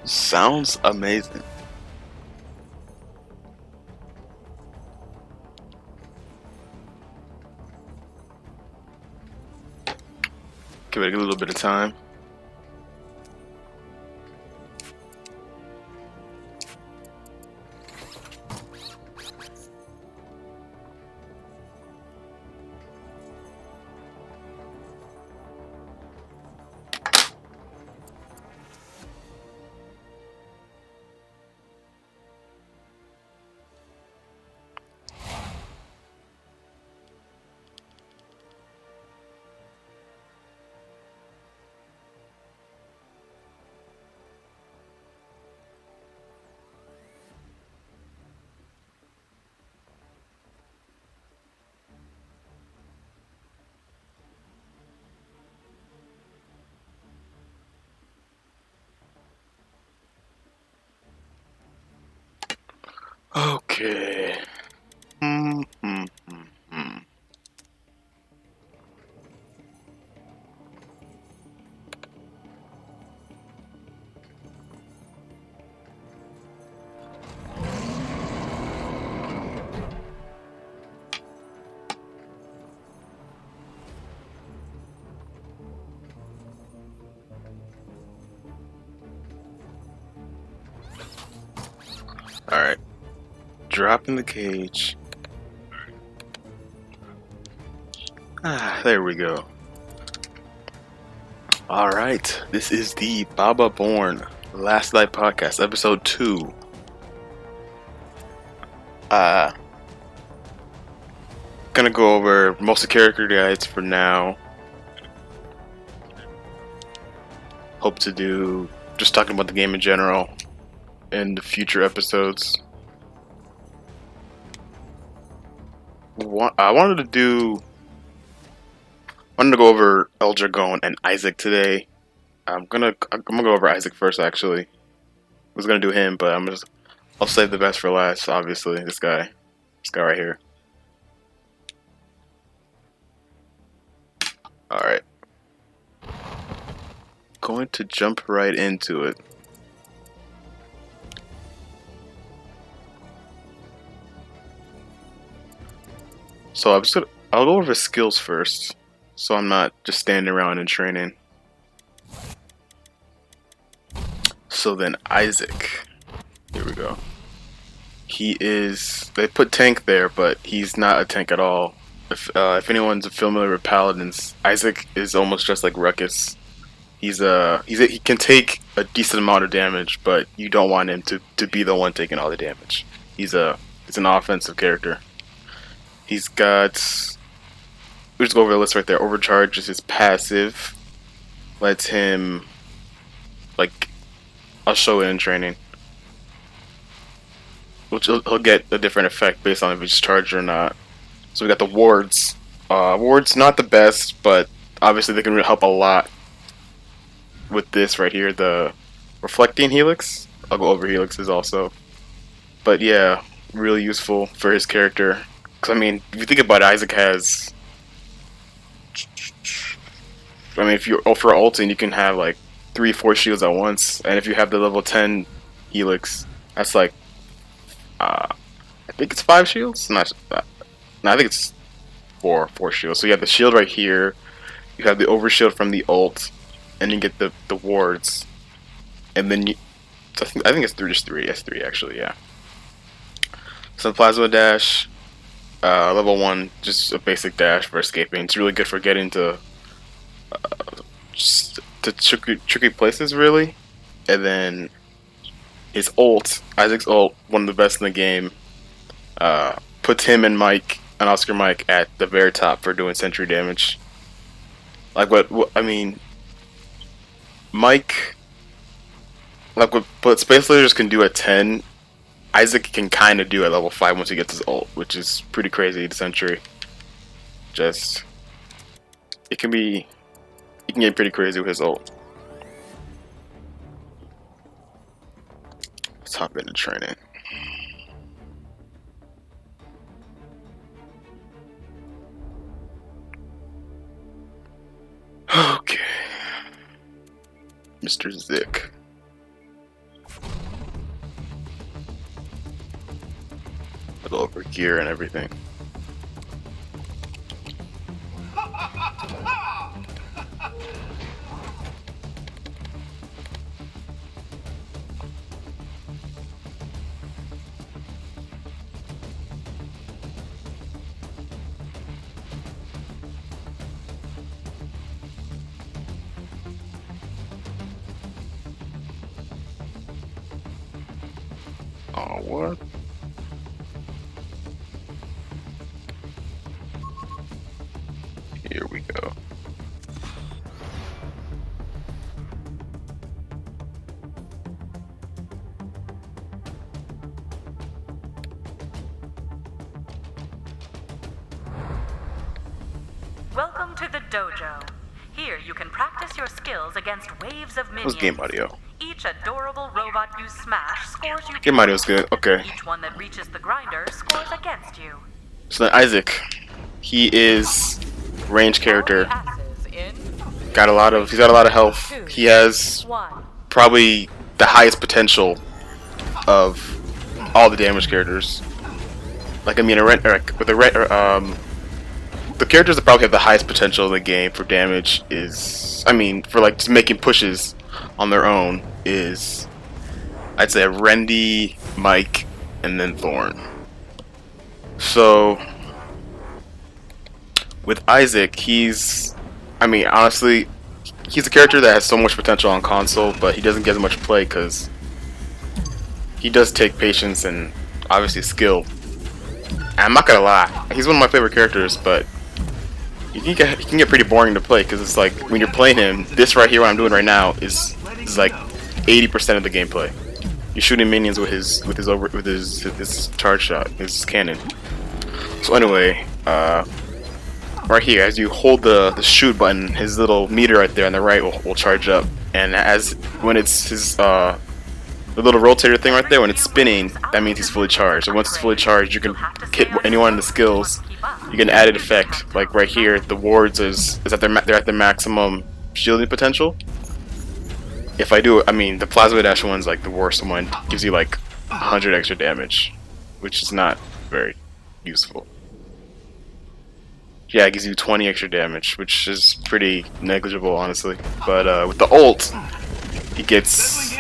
Sounds amazing. Give it a little bit of time. Okay. Hmm. Hmm. Hmm. Hmm. All right. Drop in the cage. There we go. All right. This is the Bababorn Last Night Podcast, episode 2. Uh, Gonna go over most of the character guides for now. Hope to do just talking about the game in general in the future episodes. I wanted to go over El Dragón and ISIC today. I'm gonna go over ISIC first. Actually, I was gonna do him, but I'll save the best for last. Obviously, this guy right here. All right, going to jump right into it. So I'll go over his skills first, so I'm not just standing around and training. So then ISIC, here we go. They put tank there, but he's not a tank at all. If anyone's familiar with paladins, ISIC is almost just like Ruckus. He can take a decent amount of damage, but you don't want him to be the one taking all the damage. He's an offensive character. He's got, we just go over the list right there. Overcharge is his passive. Lets him, like, I'll show it in training. Which he'll get a different effect based on if he's charged or not. So we got the wards. Wards not the best, but obviously they can really help a lot with this right here. The reflecting helix. I'll go over helixes also. But yeah, really useful for his character. Because I mean, if you think about it, ISIC has. I mean, if you're for ulting, you can have like 3-4 shields at once, and if you have the level 10 helix, that's like I think it's 5 shields. Not, no, I think it's four shields. So you have the shield right here. You have the overshield from the ult, and you get the wards, and then I think it's just three. Yes, 3 actually. Yeah. So plasma dash, level 1, just a basic dash for escaping. It's really good for getting to just to tricky places really, and then his ult, ISIC's ult, one of the best in the game. Puts him and Oscar Mike at the very top for doing sentry damage. Like what I mean, Mike, like what Space Lasers can do at 10, ISIC can kind of do at level 5 once he gets his ult, which is pretty crazy to sentry. Just, he can get pretty crazy with his ult. Let's hop into training. Mr. Zik. With all over gear and everything. Oh, what? Here we go. Welcome to the dojo. Here you can practice your skills against waves of minions. What's game audio? Each adorable robot you smash scores you. Game audio's good. Okay. Each one that reaches the grinder scores against you. So then ISIC, he is range character. He's got a lot of health. He has probably the highest potential of all the damage characters. Like I mean, the characters that probably have the highest potential in the game for damage is, I mean, for like just making pushes on their own is, I'd say Rendy, Mike, and then Thorn. So with ISIC, he's, I mean, honestly, he's a character that has so much potential on console, but he doesn't get as much play because he does take patience and obviously skill. And I'm not gonna lie, he's one of my favorite characters, but he can get pretty boring to play because it's like when you're playing him, this right here, what I'm doing right now, is like 80% of the gameplay. You're shooting minions with his charge shot, his cannon. So anyway, right here, as you hold the shoot button, his little meter right there on the right will charge up, and when it's his the little rotator thing right there, when it's spinning, that means he's fully charged. And once it's fully charged, you can hit anyone in the skills. You get an added effect, like right here, the wards is at they're at their maximum shielding potential. If I do, I mean, the plasma dash one's like the worst one, gives you like 100 extra damage, which is not very useful. Yeah, it gives you 20 extra damage, which is pretty negligible, honestly. But with the ult, he gets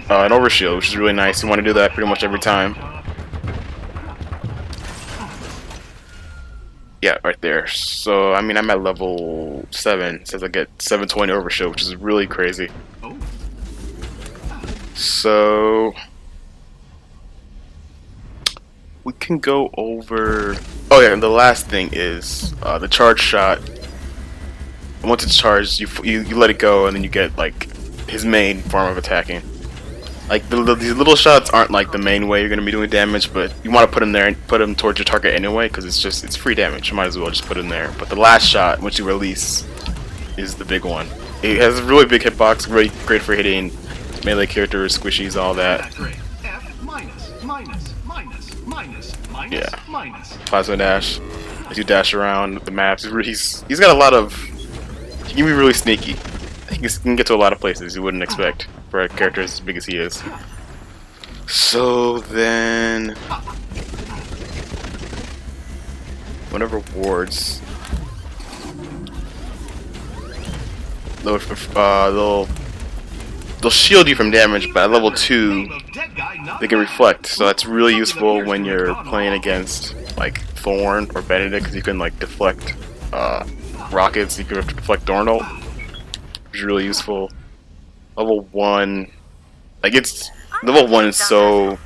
an overshield, which is really nice. You want to do that pretty much every time. Yeah, right there. So, I mean, I'm at level 7. It says I get 720 overshield, which is really crazy. So, we can go over... Oh yeah, and the last thing is the charge shot. Once it's charged, you let it go, and then you get like his main form of attacking. Like these little shots aren't like the main way you're gonna be doing damage, but you want to put them there and put them towards your target anyway, because it's free damage. You might as well just put them there. But the last shot, once you release, is the big one. It has a really big hitbox, really great for hitting melee characters, squishies, all that. Yeah, plasma dash. As you dash around the maps, he's got a lot of. He can be really sneaky. He can get to a lot of places you wouldn't expect for a character as big as he is. So then, whatever wards, they'll shield you from damage, but at level 2, they can reflect. So that's really useful when you're playing against like Thorn or Benedict, because you can like deflect rockets. You can deflect Dornal, which is really useful. Level 1, like level 1 is so,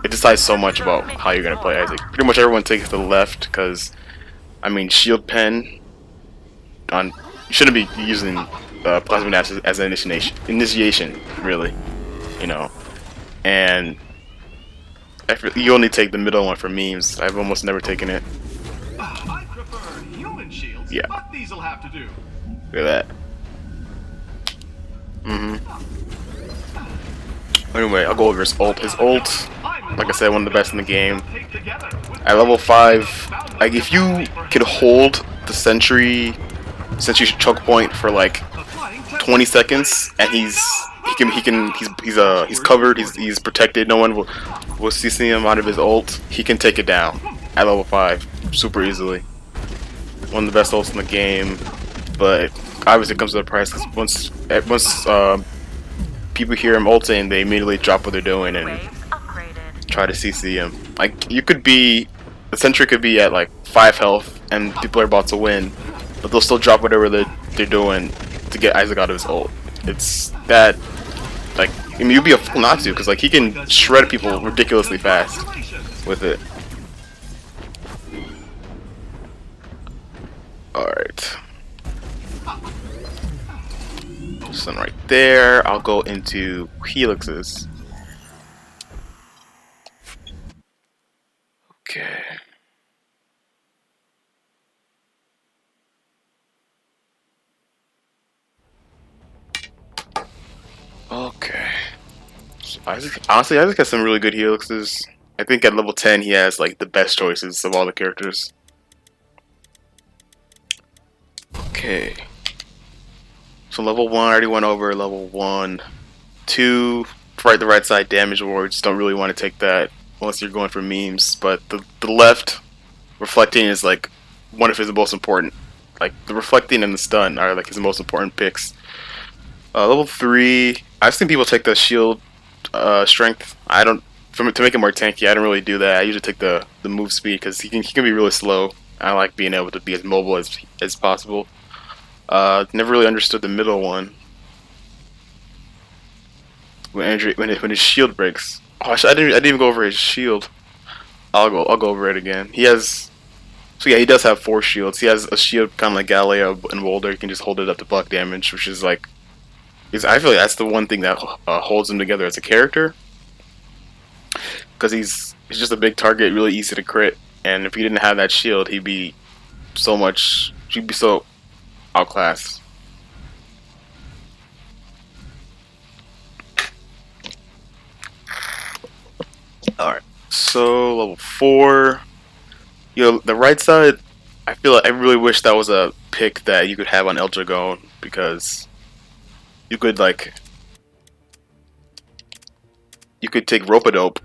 it decides so much about how you're gonna play ISIC. Pretty much everyone takes the left because, I mean, shield pen you shouldn't be using plasma dash as an initiation, really, you know. And you only take the middle one for memes. I've almost never taken it. I prefer human shields, yeah. But these'll have to do. Look at that. Anyway, I'll go over his ult. His ult, like I said, one of the best in the game. At level 5, like if you can hold the sentry choke point for like 20 seconds, and he's covered. He's protected. No one will see him out of his ult. He can take it down at level 5 super easily. One of the best ults in the game, but obviously it comes with a price. Cause once people hear him ulting, they immediately drop what they're doing and try to CC him. Like the sentry could be at like 5 health, and people are about to win, but they'll still drop whatever they're doing to get ISIC out of his ult. It's that, like, I mean, you'd be a fool not to, because like he can shred people ridiculously fast with it. Alright. Sun right there. I'll go into helixes. Okay. Okay. So Isaac has some really good helixes. I think at level 10 he has like the best choices of all the characters. Okay. So level 1 I already went over. Level 1. 2, the right side damage wards. Don't really want to take that unless you're going for memes. But the left, reflecting is like one of his most important. Like the reflecting and the stun are like his most important picks. Level 3, I've seen people take the shield strength. I don't, to make it more tanky, I don't really do that. I usually take the move speed because he can be really slow. I like being able to be as mobile as possible. Never really understood the middle one. When his shield breaks. Oh, I didn't even go over his shield. I'll go over it again. He has, so yeah, he does have 4 shields. He has a shield kind of like Galileo and Boulder. He can just hold it up to block damage, which is like, I feel like that's the one thing that holds him together as a character. Because he's just a big target, really easy to crit. And if he didn't have that shield, he'd be so outclassed. Alright, so level 4. The right side, I feel like I really wish that was a pick that you could have on El Dragón, because you could take Rope-a-Dope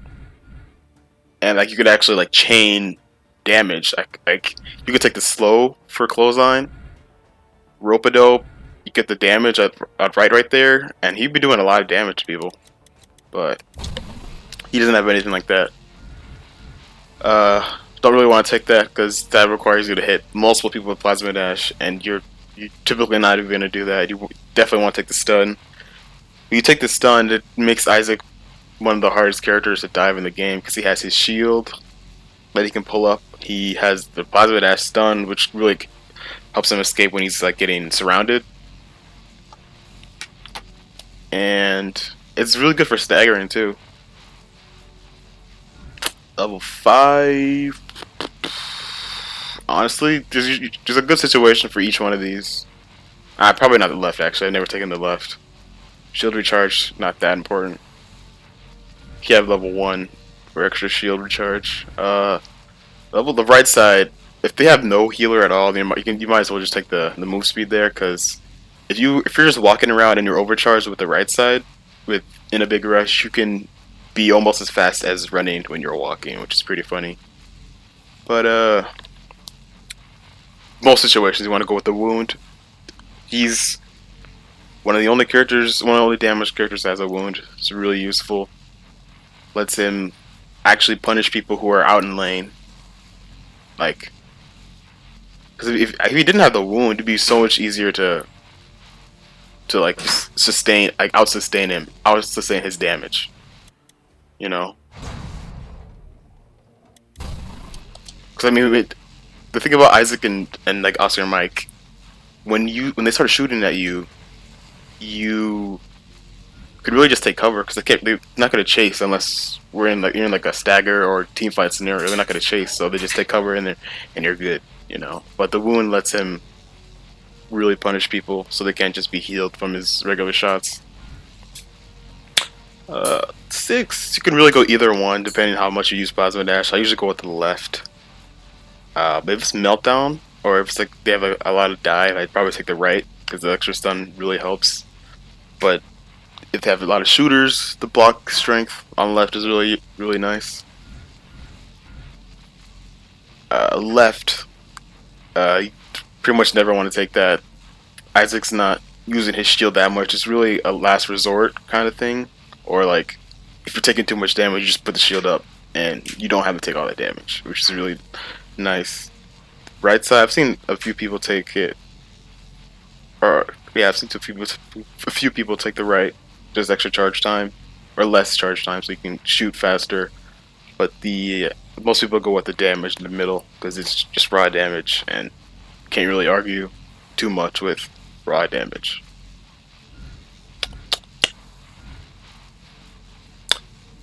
and like you could actually like chain damage. Like you could take the slow for clothesline, Rope-a-Dope, you get the damage at right there, and he'd be doing a lot of damage to people. But he doesn't have anything like that. Don't really want to take that because that requires you to hit multiple people with Plasma Dash, and you're typically not even going to do that. You definitely want to take the stun. When you take the stun, it makes Isaac one of the hardest characters to dive in the game because he has his shield that he can pull up. He has the Plasma Dash stun, which really helps him escape when he's like getting surrounded. And it's really good for staggering too. Level 5. Honestly, there's a good situation for each one of these. Probably not the left, actually. I've never taken the left. Shield recharge, not that important. You have level 1 for extra shield recharge. The right side, if they have no healer at all, then you might as well just take the move speed there, because if you're just walking around and you're overcharged with the right side, in a big rush, you can be almost as fast as running when you're walking, which is pretty funny. But most situations you want to go with the wound. He's one of the only damaged characters that has a wound. It's really useful. Lets him actually punish people who are out in lane. Like, because if he didn't have the wound, it'd be so much easier to like sustain, like out-sustain his damage. You know? Because I mean, the thing about Isaac and like Oscar and Mike, when they start shooting at you, you could really just take cover, because they're not going to chase unless you're in like a stagger or team fight scenario. They're not going to chase, so they just take cover and you're good, you know. But the wound lets him really punish people, so they can't just be healed from his regular shots. 6, you can really go either one depending on how much you use Plasma Dash. I usually go with the left. But if it's Meltdown, or if it's like they have a lot of dive, I'd probably take the right, because the extra stun really helps. But if they have a lot of shooters, the block strength on the left is really nice. Left, you pretty much never want to take that. ISIC's not using his shield that much. It's really a last resort kind of thing. Or like, if you're taking too much damage, you just put the shield up and you don't have to take all that damage, which is really nice. Right side, I've seen a few people take it. Or yeah, I've seen a few people take the right. There's extra charge time or less charge time, so you can shoot faster. But the most people go with the damage in the middle because it's just raw damage and can't really argue too much with raw damage.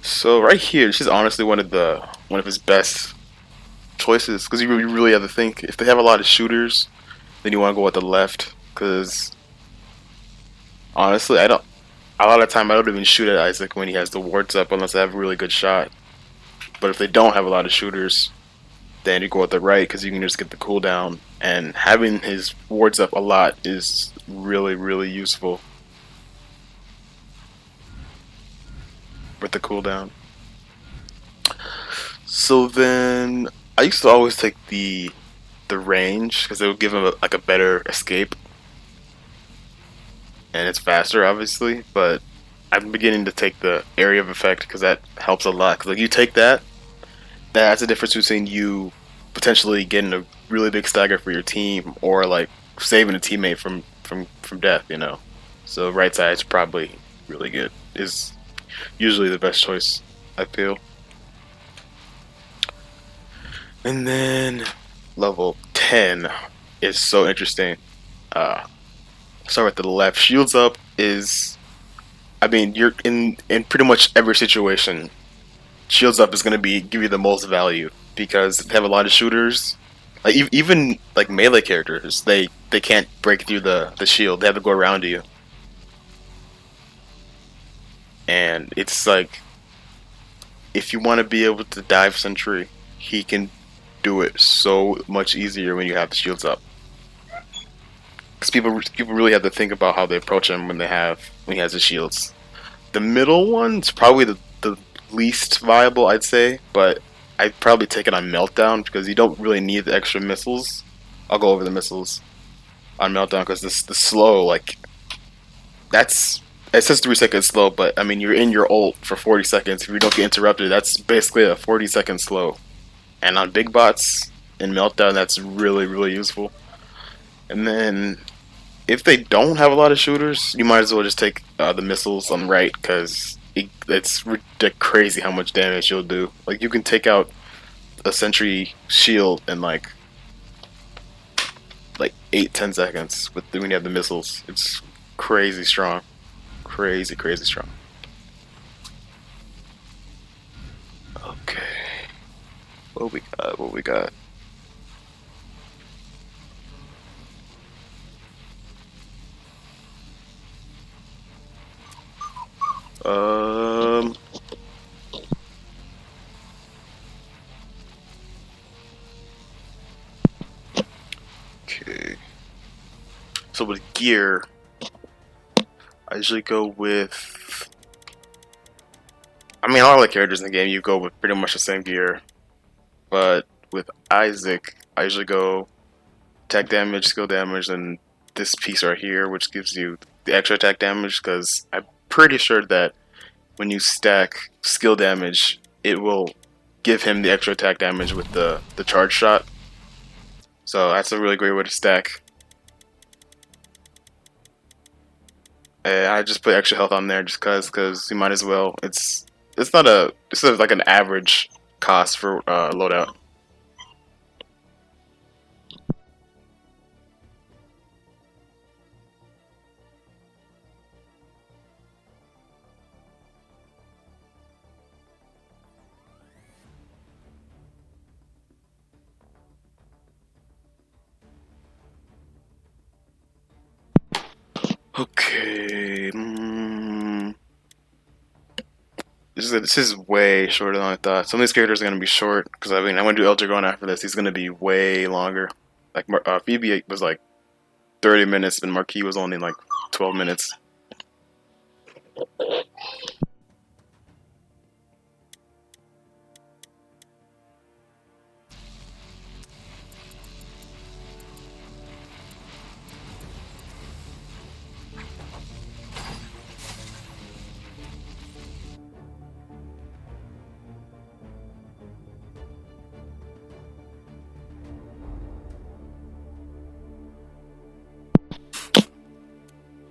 So right here, this is honestly one of his best choices because you really have to think. If they have a lot of shooters, then you want to go with the left because honestly, I don't. A lot of time, I don't even shoot at ISIC when he has the wards up unless I have a really good shot. But if they don't have a lot of shooters, then you go with the right because you can just get the cooldown. And having his wards up a lot is really useful with the cooldown. So then, I used to always take the range because it would give him a better escape. And it's faster, obviously, but I'm beginning to take the area of effect because that helps a lot. Because like you take that's the difference between you potentially getting a really big stagger for your team or like saving a teammate from death. So right side's probably really good. Is usually the best choice, I feel. And then level 10 is so interesting. Start with the left. Shields up is, I mean, you're in pretty much every situation. Shields up is going to give you the most value because they have a lot of shooters. Like even like melee characters, they can't break through the shield. They have to go around you, and it's like if you want to be able to dive sentry, he can do it so much easier when you have the shields up. Because people really have to think about how they approach him when he has the shields. The middle one's probably the least viable, I'd say, but I'd probably take it on Meltdown because you don't really need the extra missiles. I'll go over the missiles on Meltdown because the slow, like, it says 3 seconds slow, but I mean, you're in your ult for 40 seconds. If you don't get interrupted, that's basically a 40-second slow. And on big bots in Meltdown, that's really useful. And then if they don't have a lot of shooters, you might as well just take the missiles on the right because it's crazy how much damage you'll do. Like you can take out a sentry shield in like 8-10 seconds when you have the missiles. It's crazy strong, crazy strong. Okay, what we got? Okay. So with gear, I usually go with. I mean, all the characters in the game, you go with pretty much the same gear. But with ISIC, I usually go attack damage, skill damage, and this piece right here, which gives you the extra attack damage. Because I'm pretty sure that when you stack skill damage, it will give him the extra attack damage with the charge shot. So that's a really great way to stack. And I just put extra health on there just because you might as well. It's like an average cost for loadout. Okay. This is way shorter than I thought. Some of these characters are gonna be short because I'm gonna do El Dragón after this. He's gonna be way longer. Like Phoebe was like 30 minutes, and Marquis was only like 12 minutes.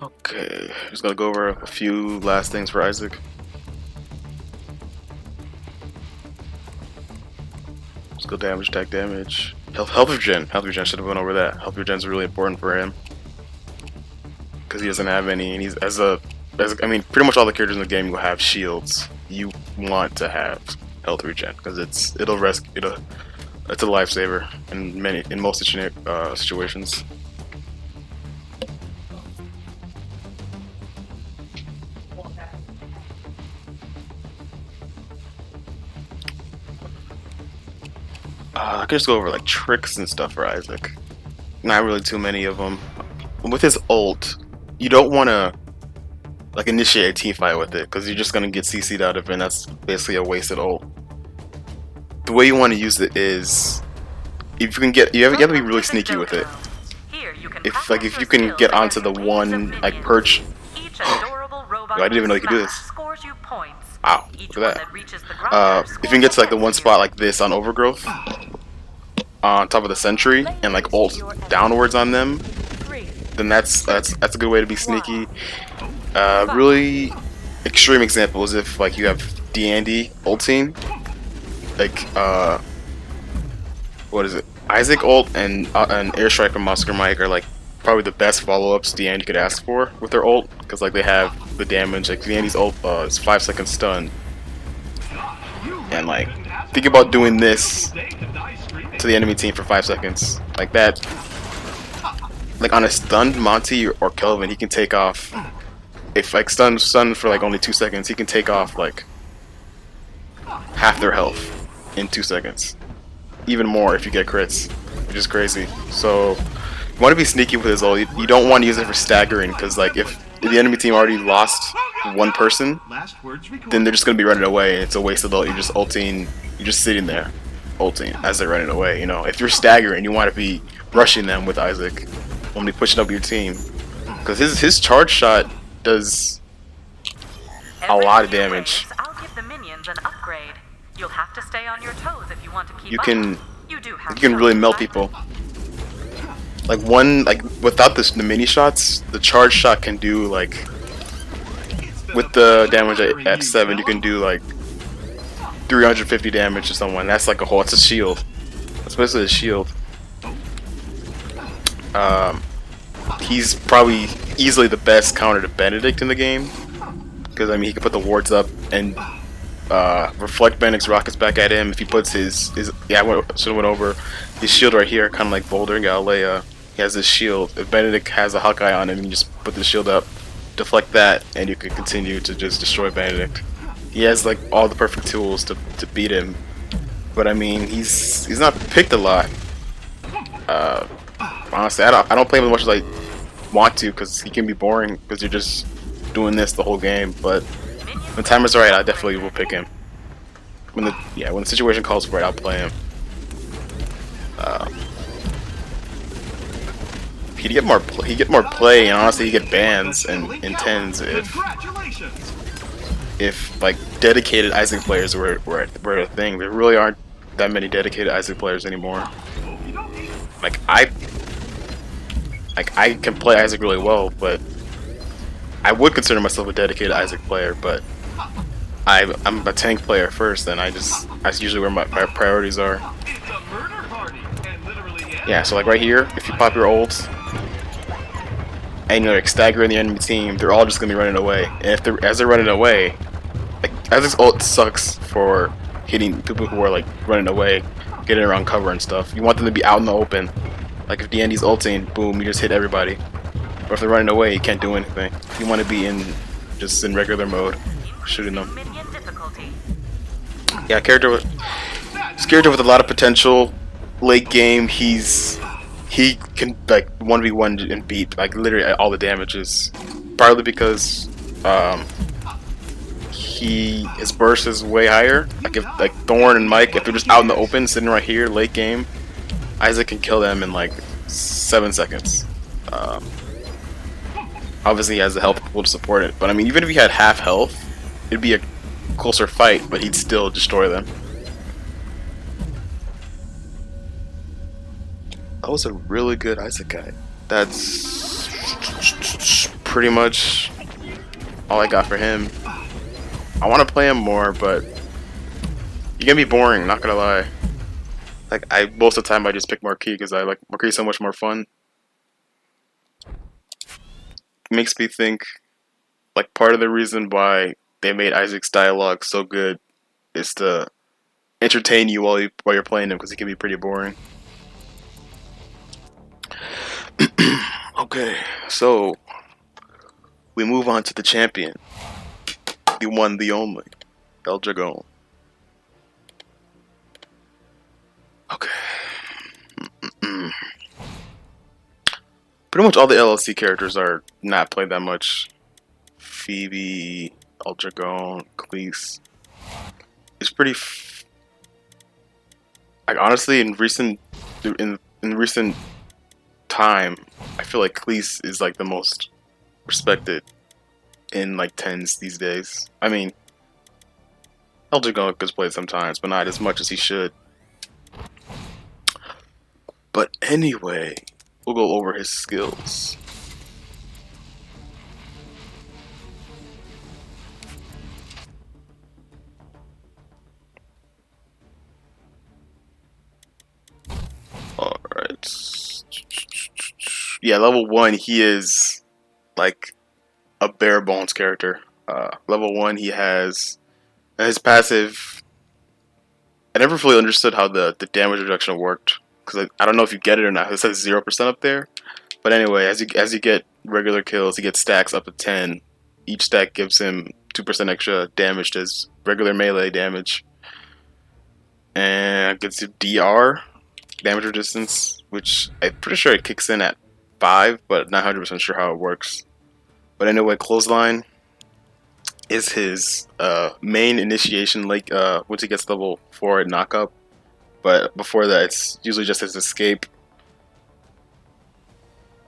Okay, just gonna go over a few last things for ISIC. Let's go damage, attack damage. Health regen. Health regen, should have went over that. Health regen is really important for him. Because he doesn't have any, and he's I mean, pretty much all the characters in the game will have shields. You want to have health regen, because it's a lifesaver in most situations. I can just go over like tricks and stuff for ISIC. Not really too many of them. With his ult, you don't want to like initiate a team fight with it because you're just gonna get CC'd out of it, and that's basically a wasted ult. The way you want to use it is if you can get you have to be really sneaky with it. If you can get onto the one like perch. I didn't even know you could do this. Wow, look at that. If you can get to like the one spot like this on overgrowth, on top of the sentry, and like ult downwards on them, then that's a good way to be sneaky. Really extreme example is if like you have D&D ulting, like what is it? ISIC ult and Airstrike from Oscar Mike are like probably the best follow-ups D&D could ask for with their ult, because like they have the damage. Like D&D's ult is 5-second stun, and like think about doing this to the enemy team for 5 seconds like that. Like on a stunned Monty or Kelvin, he can take off. If like stun for like only 2 seconds, he can take off like half their health in 2 seconds, even more if you get crits, which is crazy. So you want to be sneaky with his ult. You don't want to use it for staggering, because like if the enemy team already lost one person, then they're just gonna be running away. It's a waste of ult. You're just ulting. You're just sitting there, ulting as they're running away. You know, if you're staggering, you want to be rushing them with ISIC when they push it up your team, because his charge shot does a lot of damage. I'll give the minions an upgrade. You'll have to stay on your toes if you want to keep You can up. really melt people. Like without the mini shots, the charge shot can do like, with the damage at 7, you can do like 350 damage to someone. That's like it's a shield. That's basically a shield. He's probably easily the best counter to Benedict in the game, because I mean he can put the wards up and reflect Benedict's rockets back at him. If he puts I should have went over his shield right here, kind of like Boulder and Galilea. He has this shield. If Benedict has a Hawkeye on him, you just put the shield up, deflect that, and you can continue to just destroy Benedict. He has like all the perfect tools to beat him, but I mean he's not picked a lot. Honestly, I don't play him as much as I want to, because he can be boring because you're just doing this the whole game. But when time is right, I definitely will pick him. When the situation calls for it, I'll play him. He'd get more play, and honestly, he'd get bans and tens if like dedicated ISIC players were a thing. There really aren't that many dedicated ISIC players anymore. Like I can play ISIC really well, but I would consider myself a dedicated ISIC player. But I'm a tank player first, and that's usually where my priorities are. Yeah, so like right here, if you pop your ult and you're like staggering the enemy team, they're all just gonna be running away. And as they're running away, like ISIC's ult sucks for hitting people who are like running away, getting around cover and stuff. You want them to be out in the open. Like if D&D's ulting, boom, you just hit everybody. Or if they're running away, you can't do anything. You want to be just in regular mode, shooting them. Yeah, character with a lot of potential. Late game, he's he can like 1v1 and beat like literally all the damages. Partly because his burst is way higher. Like if like Thorn and Mike, if they're just out in the open, sitting right here, late game, ISIC can kill them in like 7 seconds. Obviously, he has the health pool to support it, but I mean, even if he had half health, it'd be a closer fight, but he'd still destroy them. That was a really good ISIC guy. That's pretty much all I got for him. I want to play him more, but he can be boring, not gonna lie. Like, most of the time I just pick Marquis because I like Marquis so much more fun. It makes me think, like, part of the reason why they made ISIC's dialogue so good is to entertain you while you're playing him, because he can be pretty boring. Okay, so we move on to the champion, the one, the only, El Dragón. Okay. Pretty much all the LLC characters are not played that much. Phoebe, El Dragón, Cleese. It's pretty. Like, honestly, in recent time, I feel like Cleese is like the most respected in like tens these days. I mean, El Dragón gets played sometimes, but not as much as he should. But anyway, we'll go over his skills. Alright. Yeah, level 1, he is like a bare bones character. Level 1, he has his passive. I never fully understood how the damage reduction worked, because I don't know if you get it or not. It says 0% up there. But anyway, as you get regular kills, he gets stacks up to 10. Each stack gives him 2% extra damage to his regular melee damage. And gets you DR, damage resistance, which I'm pretty sure it kicks in at 5, but not 100% sure how it works. But anyway, Clothesline is his main initiation, like once he gets level 4 at knockup. But before that, it's usually just his escape.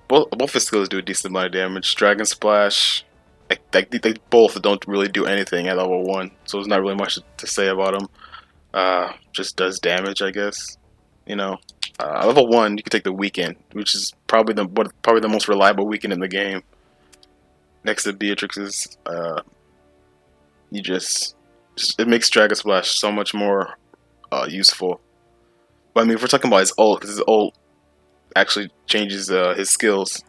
Both his skills do a decent amount of damage. Dragon Splash, they both don't really do anything at level 1, so there's not really much to say about them. Just does damage, I guess. You know, level 1, you can take the Weekend, which is probably the most reliable Weekend in the game. Next to Beatrix's, it makes Dragon Splash so much more useful. But I mean, if we're talking about his ult, because his ult actually changes his skills.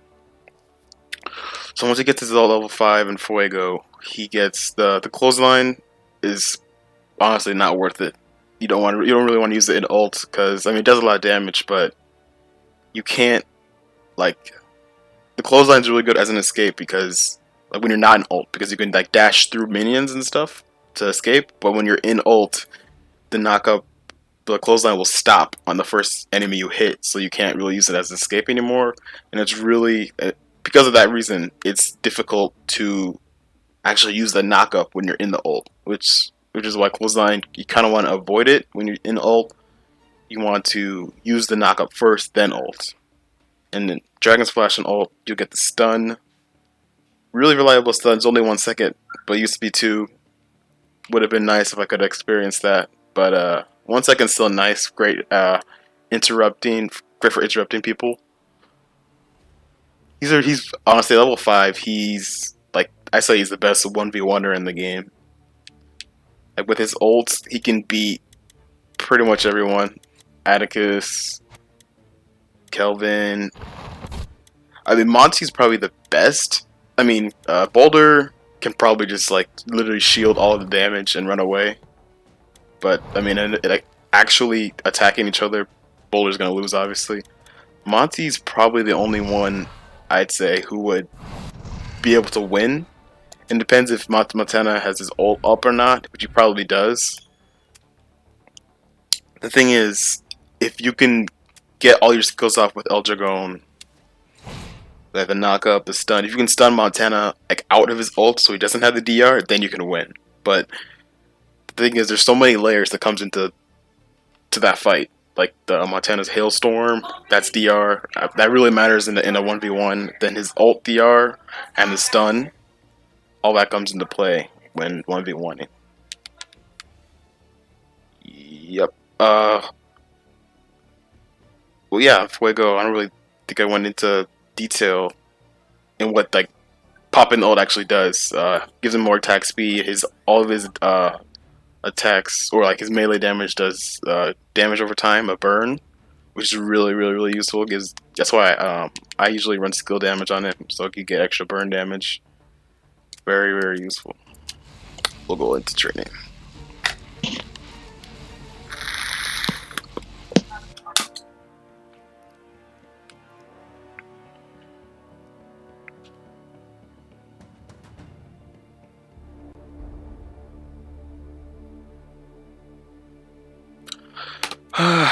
So once he gets his ult level 5 in Fuego, he gets the Clothesline is honestly not worth it. You don't really want to use it in ult, because I mean it does a lot of damage, but you can't, like, the Clothesline is really good as an escape, because like when you're not in ult, because you can like dash through minions and stuff to escape. But when you're in ult, the Clothesline will stop on the first enemy you hit, so you can't really use it as an escape anymore. And it's really, because of that reason, it's difficult to actually use the knockup when you're in the ult, which is why Clothesline, you kind of want to avoid it when you're in ult. You want to use the knockup first, then ult. And then Dragon Splash and ult, you'll get the stun. Really reliable stun. It's only 1 second, but it used to be 2. Would have been nice if I could have experienced that. But 1 second still nice. Great great for interrupting people. He's honestly level 5. He's like, I say he's the best 1v1er in the game. Like with his ults, he can beat pretty much everyone. Atticus, Kelvin. I mean, Monty's probably the best. I mean, Boulder can probably just like literally shield all of the damage and run away. But I mean, actually attacking each other, Boulder's gonna lose, obviously. Monty's probably the only one, I'd say, who would be able to win. It depends if Montana has his ult up or not, which he probably does. The thing is, if you can get all your skills off with El Dragón. Like the knock up, the stun. If you can stun Montana like out of his ult so he doesn't have the DR, then you can win. But the thing is, there's so many layers that comes into that fight. Like the Montana's Hailstorm, that's DR. That really matters in a 1v1. Then his ult DR and the stun, all that comes into play when 1v1ing. Yep. Well, yeah, Fuego. I don't really think I went into detail in what like popping ult actually does. Gives him more attack speed. All of his attacks or like his melee damage does damage over time, a burn, which is really useful. That's why I usually run skill damage on it, so I can get extra burn damage. Very useful. We'll go into training.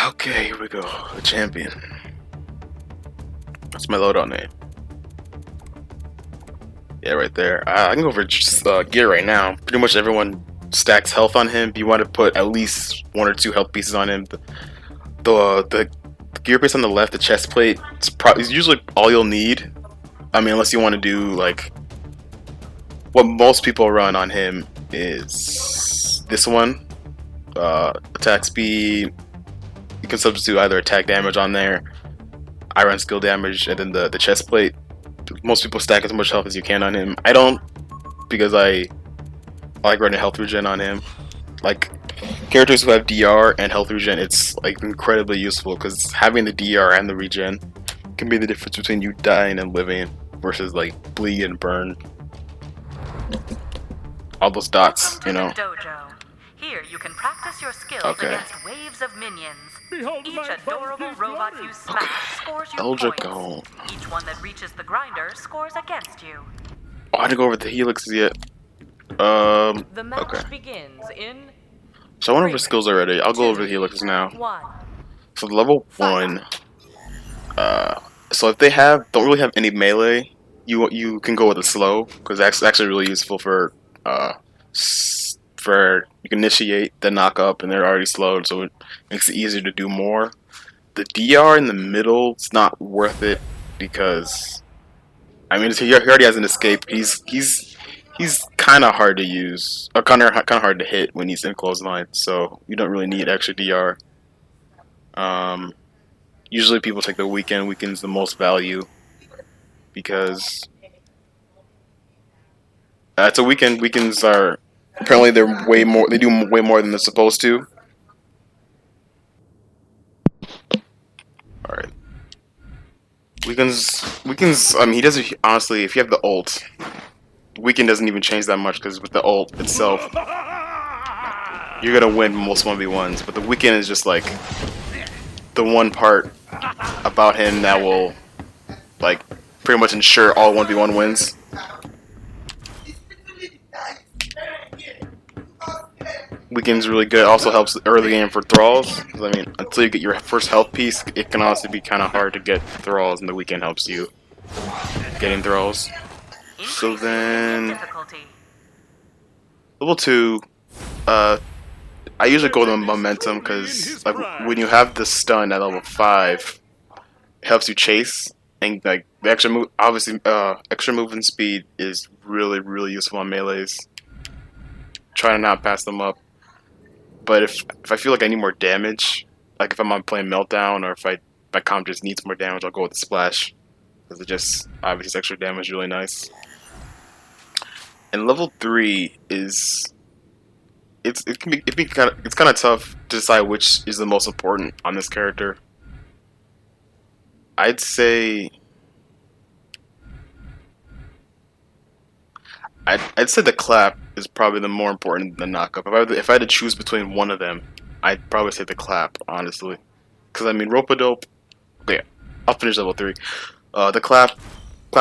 Okay, here we go. The champion. That's my loadout name. Yeah, right there. I can go over just, gear right now. Pretty much everyone stacks health on him. You want to put at least 1 or 2 health pieces on him. The gear piece on the left, the chest plate, is usually all you'll need. I mean, unless you want to do like what most people run on him is this one. Attack speed. You can substitute either attack damage on there. I run skill damage, and then the chest plate. Most people stack as much health as you can on him. I don't, because I like running health regen on him. Like characters who have DR and health regen, it's like incredibly useful because having the DR and the regen can be the difference between you dying and living versus like bleed and burn. All those dots, you know. Dojo. Here you can practice your skills against waves of minions. Each adorable robot you smash scores you points. Dragón. Each one that reaches the grinder scores against you. Oh, I didn't go over the helix yet. The match okay. begins in. So I went over skills already. I'll go over the helixes now. So level 1. So if they don't really have any melee, you can go with a slow because that's actually really useful for you can initiate the knock up and they're already slowed, so it makes it easier to do more. The DR in the middle is not worth it because I mean he already has an escape. He's kind of hard to use, or kind of hard to hit when he's in close line, so you don't really need extra DR. Usually people take the weekend. Weekend's the most value because it's a weekend. Weekends are apparently they're way more. They do way more than they're supposed to. All right. Weekends. I mean, he doesn't honestly. If you have the ult, weekend doesn't even change that much because with the ult itself, you're gonna win most 1v1s. But the weekend is just like the one part about him that will like pretty much ensure all 1v1 wins. Weekend's really good. Also helps early game for thralls. I mean, until you get your first health piece, it can honestly be kind of hard to get thralls, and the weekend helps you getting thralls. So then, level 2, I usually go to momentum because like when you have the stun at level 5, it helps you chase, and like the extra move, obviously, extra movement speed is really useful on melees. Try to not pass them up. But if I feel like I need more damage, like if I'm playing Meltdown or if my comp just needs more damage, I'll go with the Splash. Because it just, obviously, extra damage is really nice. And level 3 is, it's kind of tough to decide which is the most important on this character. I'd say the clap is probably the more important than the knockup. If I had to choose between one of them, I'd probably say the clap, honestly. Because, I mean, Rope-a-Dope... Okay, I'll finish level 3. The clap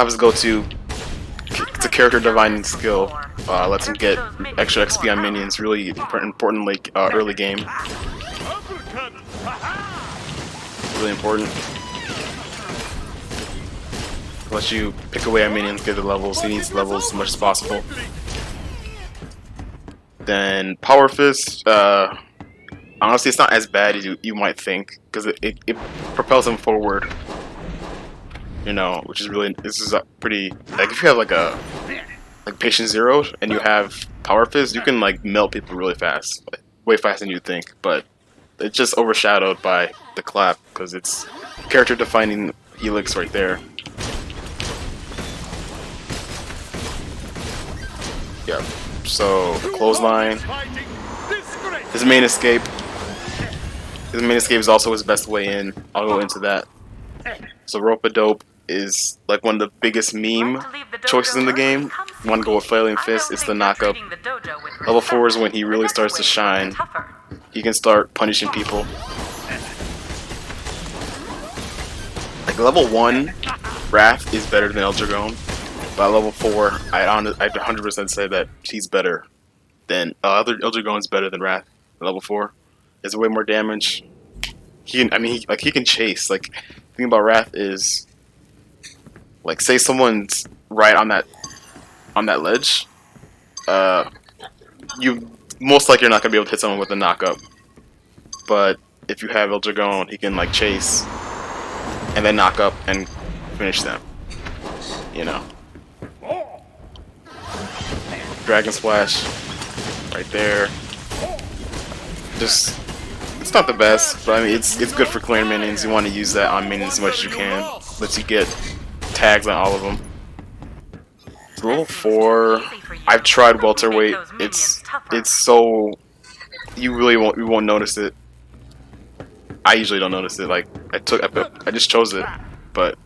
is go-to. It's a character divining skill. Lets him get extra XP on minions. Really important early game. really important. Let you pick away at minions, get the levels. He needs levels as much as possible. Then Power Fist, honestly, it's not as bad as you might think, because it propels him forward. You know, which is really, this is a pretty, like if you have like Patient Zero and you have Power Fist, you can like melt people really fast, like, way faster than you think. But it's just overshadowed by the clap because it's character defining helix right there. Yeah. So clothesline. His main escape. His main escape is also his best way in. I'll go into that. So rope-a-dope is like one of the biggest meme choices in the game. You want to go with Flailing Fist, it's the knockup. Level 4 is when he really starts to shine. He can start punishing people. Like level 1, Wrath is better than El Dragón. But at level 4, I'd 100% say that he's better than El Dragón is better than Wrath. At level 4, there's way more damage. He can chase. Like, the thing about Wrath is, like, say someone's right on that ledge, you most likely are not gonna be able to hit someone with a knockup. But if you have El Dragón, he can like chase and then knock up and finish them. You know. Dragon Splash, right there. Just, it's not the best, but I mean it's good for clearing minions. You want to use that on minions as much as you can. Lets you get tags on all of them. So level 4, I've tried welterweight. It's so you won't notice it. I usually don't notice it. Like I just chose it, but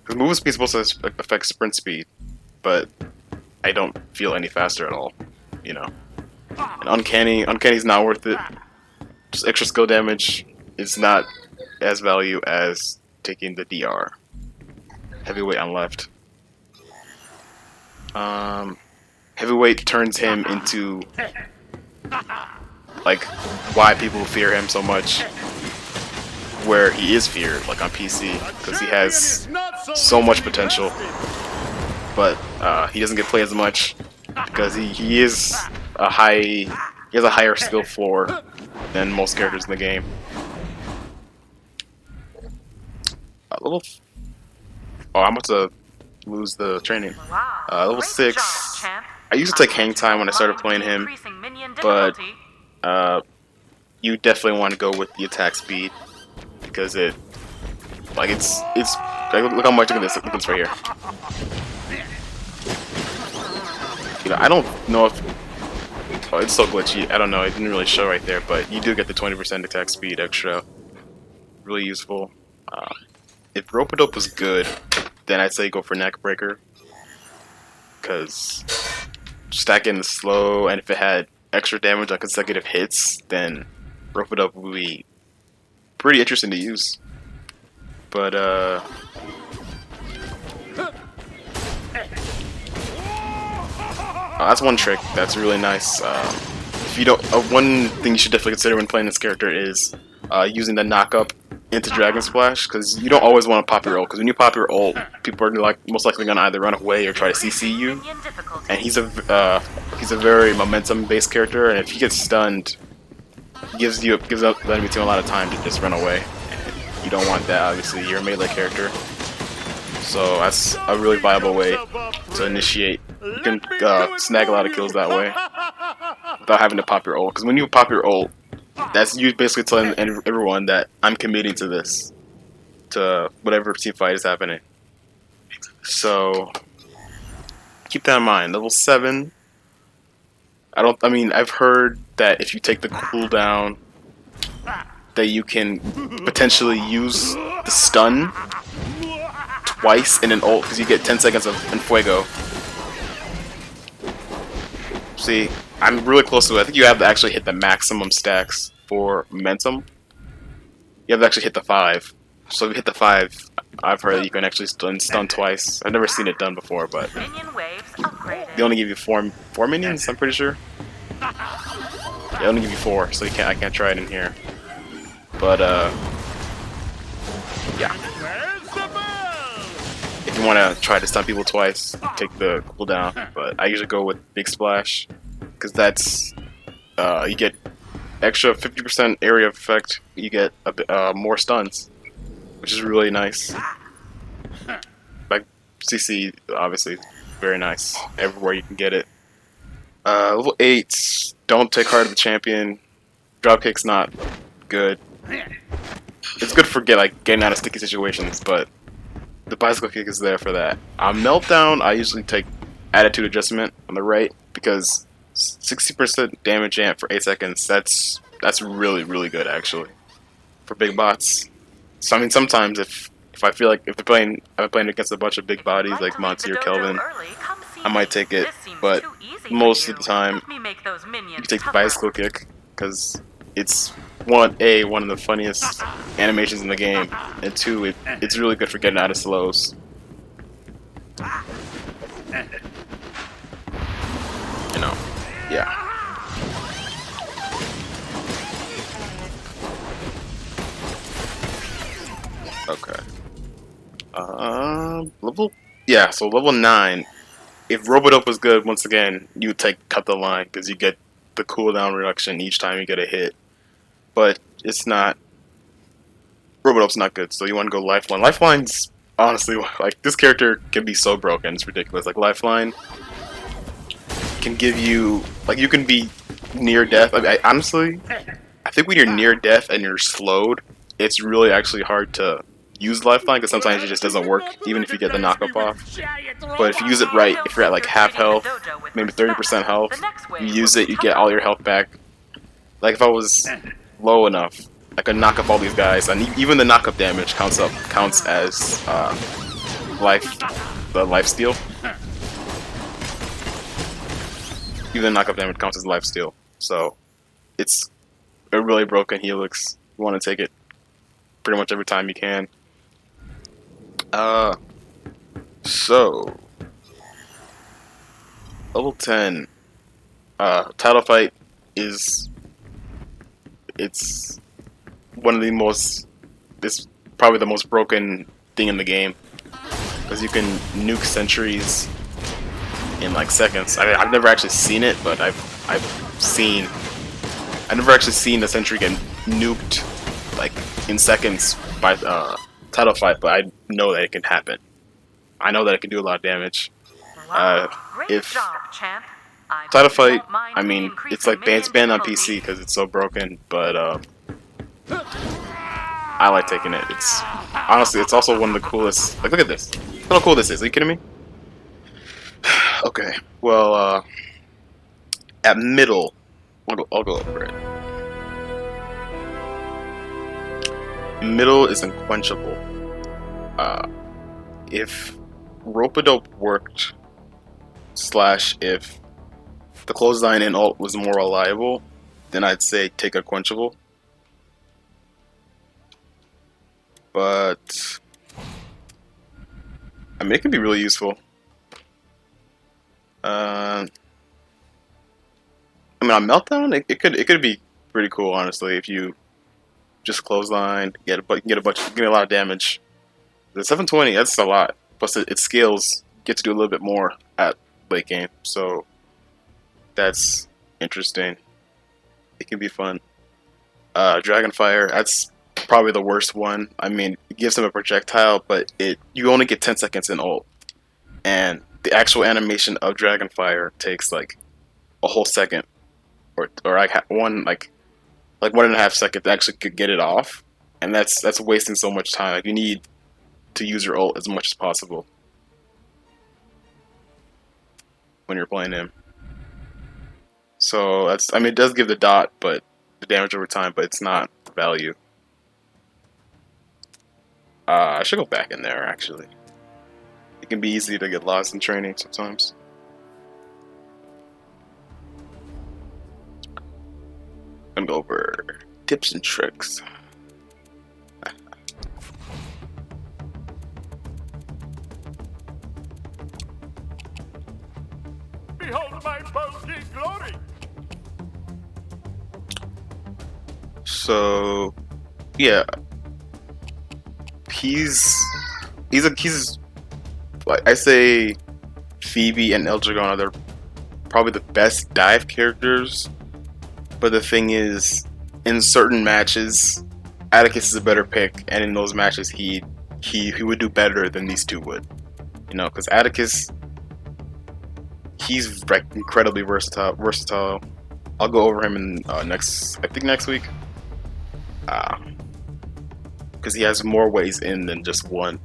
the movement speed is supposed to affect sprint speed, but I don't feel any faster at all. You know, and uncanny's not worth it. Just extra skill damage is not as value as taking the DR. Heavyweight on left. Heavyweight turns him into like why people fear him so much, where he is feared, like on PC, because he has so much potential, but he doesn't get played as much because he has a higher skill floor than most characters in the game. I'm about to lose the training. Level 6. I used to take hang time when I started playing him, but you definitely want to go with the attack speed because it's like look how much. Look at this right here. You know, I don't know if it's so glitchy. I don't know. It didn't really show right there, but you do get the 20% attack speed extra. Really useful. If rope-a-dope was good, then I'd say go for neckbreaker, because stacking the slow, and if it had extra damage on consecutive hits, then rope-a-dope would be pretty interesting to use. But that's one trick that's really nice. If you don't, one thing you should definitely consider when playing this character is using the knockup into Dragon Splash, because you don't always want to pop your ult, because when you pop your ult, people are most likely going to either run away or try to CC you, and he's a very momentum based character, and if he gets stunned, gives up the enemy team a lot of time to just run away, and you don't want that. Obviously you're a melee character, so that's a really viable way to initiate. You can snag a lot of kills that way without having to pop your ult, because when you pop your ult, that's you basically telling everyone that I'm committing to this, to whatever team fight is happening. So keep that in mind. Level 7. I've heard that if you take the cooldown, that you can potentially use the stun twice in an ult, because you get 10 seconds of Enfuego. See, I'm really close to it. I think you have to actually hit the maximum stacks for momentum. You have to actually hit the 5. So if you hit the 5, I've heard that you can actually stun twice. I've never seen it done before, but they only give you four minions, I'm pretty sure. They only give you 4, so I can't try it in here. But if you want to try to stun people twice, take the cooldown. But I usually go with Big Splash because that's you get extra 50% area effect. You get a bit, more stuns, which is really nice. Like CC, obviously, very nice everywhere you can get it. Level 8, don't take Heart of the Champion. Dropkick's not good. It's good for getting out of sticky situations, but the bicycle kick is there for that. On Meltdown, I usually take Attitude Adjustment on the right because 60% damage amp for 8 seconds. That's really, really good actually for big bots. So I mean, sometimes if I feel like if I'm playing against a bunch of big bodies like Monty or Kelvin, I might take it. But most of the time, you take the bicycle kick because it's one of the funniest animations in the game, and 2, it's really good for getting out of slows. You know, yeah. Okay. So level 9. If Robodope was good, once again, you would take Cut the Line because you get the cooldown reduction each time you get a hit. But it's not. Robodope's not good, so you want to go Lifeline. Lifeline's honestly like this character can be so broken, it's ridiculous. Like Lifeline can give you you can be near death. Honestly, I think when you're near death and you're slowed, it's really actually hard to use Lifeline because sometimes it just doesn't work, even if you get the knockup off. But if you use it right, if you're at like half health, maybe 30% health, you use it, you get all your health back. Like if I was low enough, I could knock up all these guys, and even the knockup damage counts as the life steal. Even the knockup damage counts as life steal. So it's a really broken Helix. You want to take it pretty much every time you can. So level 10, title fight it's probably the most broken thing in the game because you can nuke sentries in like seconds. I've never actually seen it, but I've never actually seen a sentry get nuked like in seconds by title fight, but I know that it can happen. I know that it can do a lot of damage. If title fight, I mean, it's like it's banned on PC because it's so broken, but I like taking it. It's honestly, it's also one of the coolest. Like, look at this. Look how cool this is. Are you kidding me? Okay. Well, at middle, I'll go over it. Middle is unquenchable. If Rope-a-Dope worked, / if the clothesline and ult was more reliable, then I'd say take a quenchable. But I mean, it can be really useful. I mean, on Meltdown, it could be pretty cool, honestly, if you just clothesline, get a lot of damage. The 720, that's a lot. Plus, it scales. You get to do a little bit more at late game, so that's interesting. It can be fun. Dragonfire, that's probably the worst one. I mean, it gives him a projectile, but you only get 10 seconds in ult, and the actual animation of Dragonfire takes like a whole second, or like 1.5 seconds to actually get it off, and that's wasting so much time. Like, you need to use your ult as much as possible when you're playing him. So I mean, it does give the dot, but the damage over time, but it's not value. I should go back in there actually. It can be easy to get lost in training sometimes. I'm gonna go over tips and tricks. Behold my boasting glory! So, yeah, he's like I say, Phoebe and El Dragón are probably the best dive characters. But the thing is, in certain matches, Atticus is a better pick, and in those matches, he would do better than these two would. You know, because Atticus, he's like incredibly versatile. I'll go over him in next week. Because he has more ways in than just one.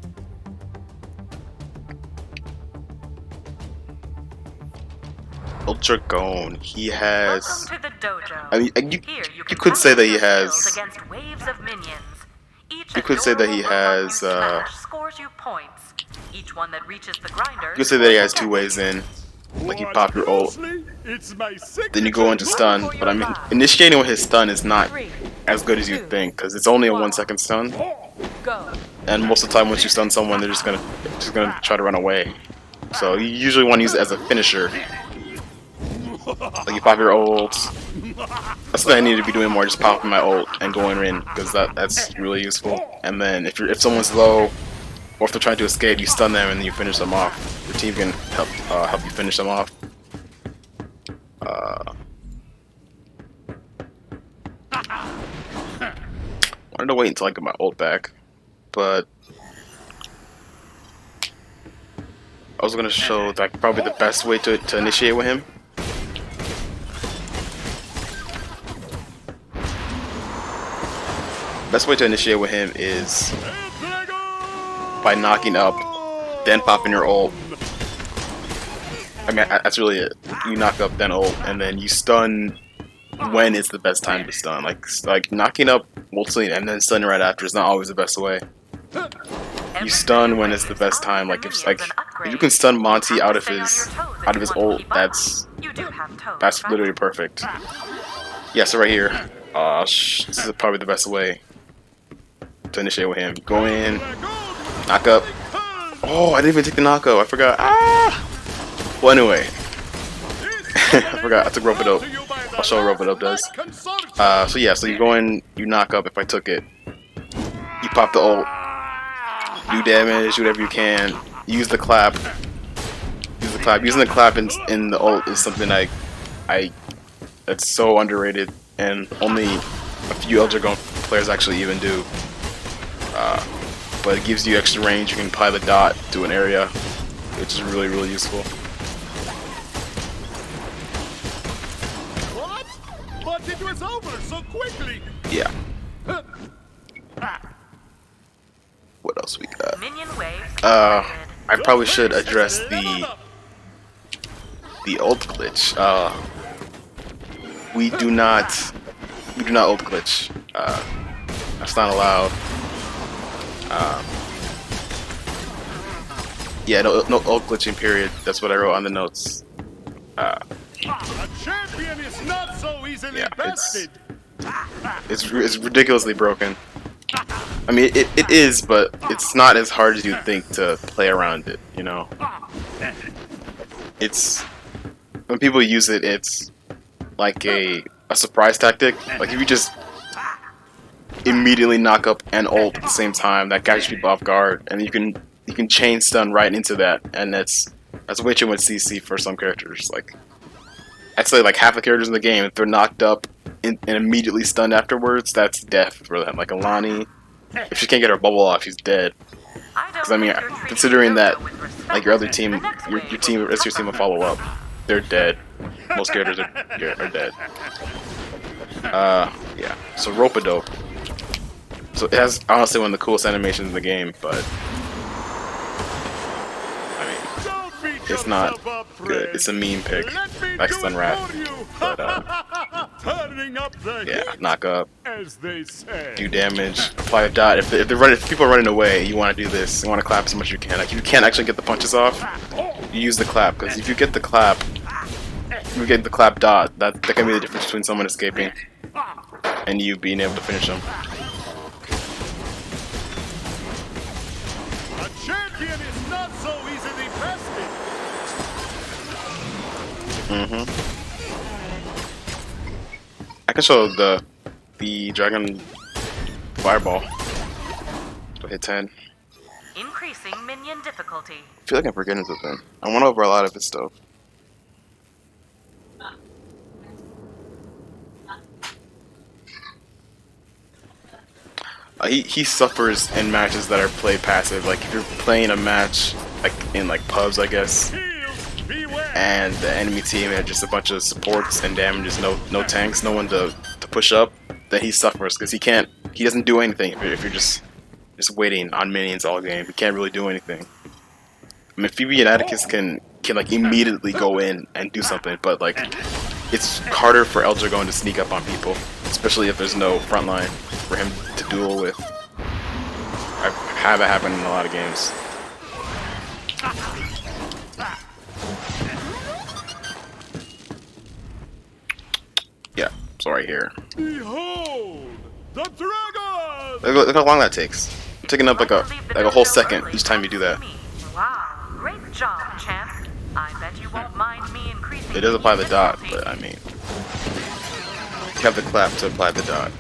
El Dragón, he has. Welcome to the dojo. I mean, you could say that he has. Against waves of minions. You could say that he has. Scores you points. Each one that reaches the grinder. You could say that he has two ways in. Like you pop your ult, then you go into stun. But I mean, initiating with his stun is not as good as you think, because it's only a 1 second stun. And most of the time, once you stun someone, they're just gonna try to run away. So you usually want to use it as a finisher. Like you pop your ult. That's what I need to be doing more. Just popping my ult and going in, because that's really useful. And then if someone's low, or if they're trying to escape, you stun them and then you finish them off. Your team can help you finish them off. Wanted to wait until I get my ult back, but I was gonna show like probably the best way to initiate with him. Best way to initiate with him is by knocking up, then popping your ult. I mean, that's really it. You knock up, then ult, and then you stun when it's the best time to stun. Like knocking up, ulting, and then stunning right after is not always the best way. You stun when it's the best time. Like if you can stun Monty out of his ult, that's literally perfect. Yeah, so right here, this is probably the best way to initiate with him. Go in, knock up. Oh, I didn't even take the knockup. I forgot. Well, anyway, I forgot. I took rope it up. I'll show what rope it up does. So yeah, so you go in, you knock up. If I took it, you pop the ult, do damage, do whatever you can. Use the clap. Use the clap. Using the clap in the ult is something that's so underrated, and only a few El Dragón players actually even do. But it gives you extra range. You can apply the dot to an area, which is really, really useful. What? But it was over so quickly. Yeah. What else we got? I probably should address the ult glitch. We do not ult glitch. That's not allowed. Yeah, no ult glitching, period. That's what I wrote on the notes. A champion is not so easily bested. It's ridiculously broken. I mean, it is, but it's not as hard as you think to play around it, you know? It's... When people use it, it's like a surprise tactic. Like, if you just immediately knock up and ult at the same time, that catches people off guard, and you can chain stun right into that, and that's way too much CC for some characters. Like, I'd say like half the characters in the game, if they're knocked up and immediately stunned afterwards, that's death for them. Like Alani, if she can't get her bubble off, she's dead. Because I mean, considering that like your other team, your team, the rest of your team will follow up, they're dead. Most characters are dead. Yeah. So rope-a-dope. So it has honestly one of the coolest animations in the game, but I mean, it's not good. It's a meme pick, like Stun Rat. But yeah, knock up, do damage, apply a dot. If people are running away, you want to do this. You want to clap as much as you can. Like if you can't actually get the punches off, you use the clap, because if you get the clap, dot, that can be the difference between someone escaping and you being able to finish them. A champion is not so easily bested. I can show the Dragon Fireball. So hit 10. Increase Increasing minion difficulty. I feel like I'm forgetting something. I went over a lot of his stuff. He suffers in matches that are played passive. Like if you're playing a match like in like pubs, I guess, and the enemy team had just a bunch of supports and damages, no tanks, no one to push up, then he suffers because he doesn't do anything if you're just waiting on minions all game. He can't really do anything. I mean, Phoebe and Atticus can like immediately go in and do something, but like it's harder for El Dragón to sneak up on people, especially if there's no front line for him to duel with. I've had that happen in a lot of games. Yeah, it's right here. Behold, the dragon! Look how long that takes. I'm taking up like a whole second each time you do that. Wow, great job, champ. I bet you won't mind me increasing. It does apply the dot, but I mean, you have the clap to apply the dot.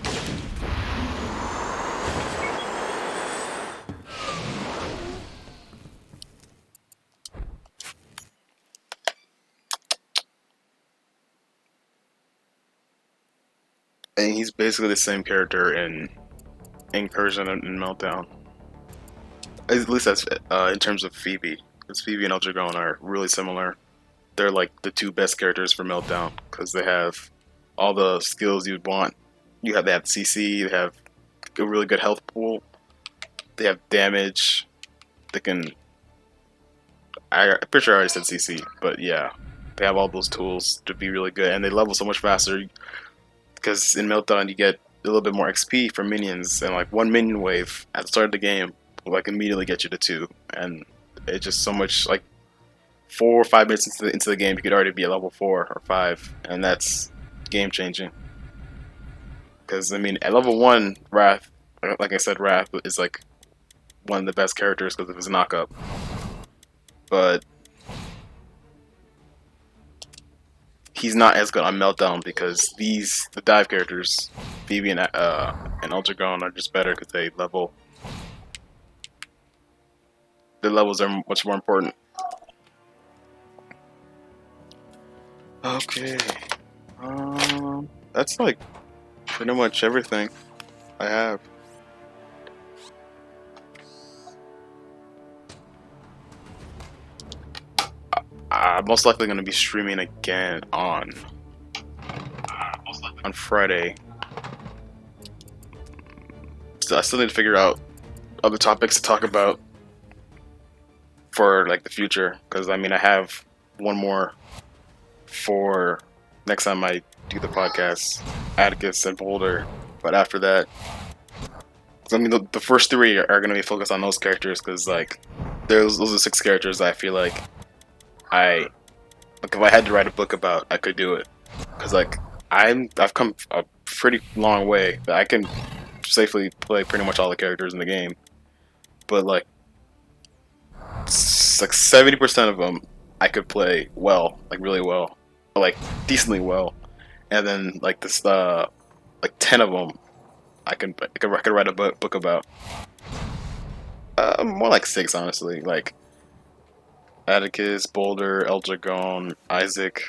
And he's basically the same character in Incursion and Meltdown. At least that's in terms of Phoebe. Because Phoebe and El Dragón are really similar. They're like the two best characters for Meltdown because they have all the skills you'd want. They have CC, they have a really good health pool, they have damage, they can... I'm pretty sure I already said CC, but yeah. They have all those tools to be really good, and they level so much faster because in Meltdown you get a little bit more XP from minions, and like one minion wave at the start of the game will like immediately get you to 2, and it's just so much, like 4 or 5 minutes into the game you could already be at level 4 or 5, and that's game changing. Because I mean at level 1, Wrath, like I said, Wrath is like one of the best characters because of his knockup, but he's not as good on Meltdown because the dive characters, Phoebe and El Dragón, are just better because they level. The levels are much more important. Okay, that's like pretty much everything I have. I'm most likely going to be streaming again on Friday. So I still need to figure out other topics to talk about for like the future, because I mean I have one more for next time I do the podcast, Atticus and Boulder, but after that, I mean the first 3 are going to be focused on those characters because like those are 6 characters that I feel like if I had to write a book about, I could do it. Because like I've come a pretty long way that I can safely play pretty much all the characters in the game. But like 70% of them I could play well, like really well, like decently well, and then like this like 10 of them I could write a book about. More like 6 honestly, like Atticus, Boulder, El Dragón, ISIC,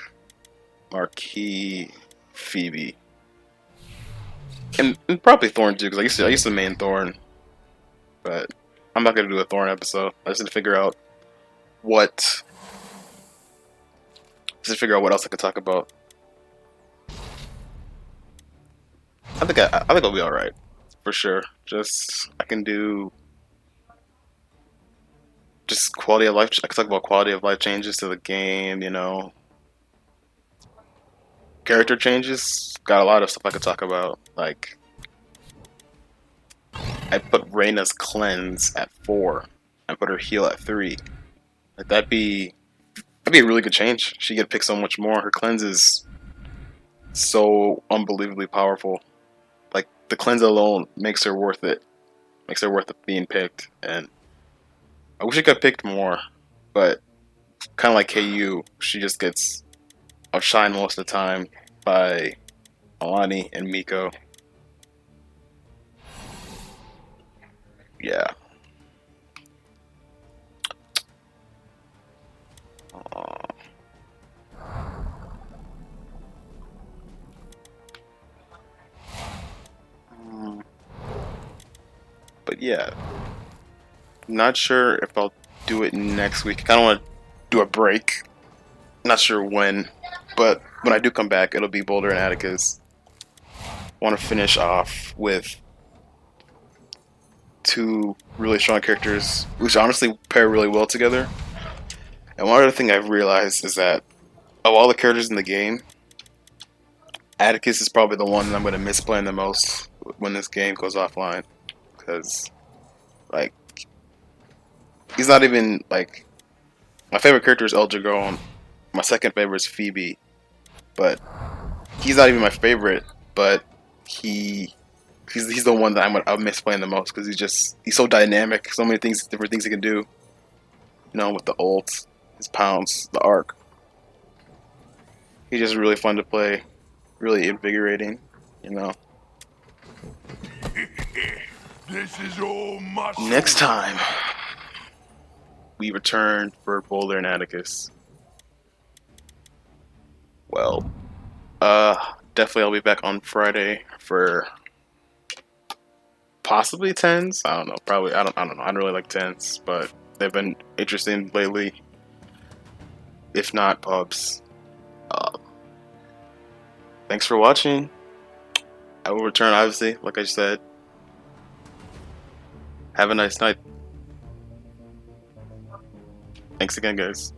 Marquis, Phoebe, and probably Thorn too, because I used to main Thorn, but I'm not gonna do a Thorn episode. I just need to figure out what else I could talk about. I think I'll be all right for sure. I can do. Just quality of life. I could talk about quality of life changes to the game, you know. Character changes. Got a lot of stuff I could talk about. Like, I put Reyna's cleanse at 4. I put her heal at 3. Like, that'd be a really good change. She could pick so much more. Her cleanse is so unbelievably powerful. Like, the cleanse alone makes her worth it. Makes her worth it being picked. And I wish I could have picked more, but kind of like KU, she just gets outshined most of the time by Alani and Miko. Yeah. yeah, not sure if I'll do it next week. I kind of want to do a break. Not sure when, but when I do come back, it'll be Boulder and Atticus. Want to finish off with two really strong characters, which honestly pair really well together. And one other thing I've realized is that of all the characters in the game, Atticus is probably the one that I'm going to miss playing the most when this game goes offline. Because, like, he's not even, like, my favorite character is El Dragón. My second favorite is Phoebe. But he's not even my favorite, but he's the one that I'll miss playing the most because he's so dynamic, so many things, different things he can do. You know, with the ult, his pounce, the arc. He's just really fun to play, really invigorating. You know. This is all muscle. Next time, we return for Boulder and Atticus. Well, definitely I'll be back on Friday for possibly tens. I don't know. Probably I don't know. I don't really like tens, but they've been interesting lately. If not pubs. Thanks for watching. I will return, obviously, like I said. Have a nice night. Thanks again, guys.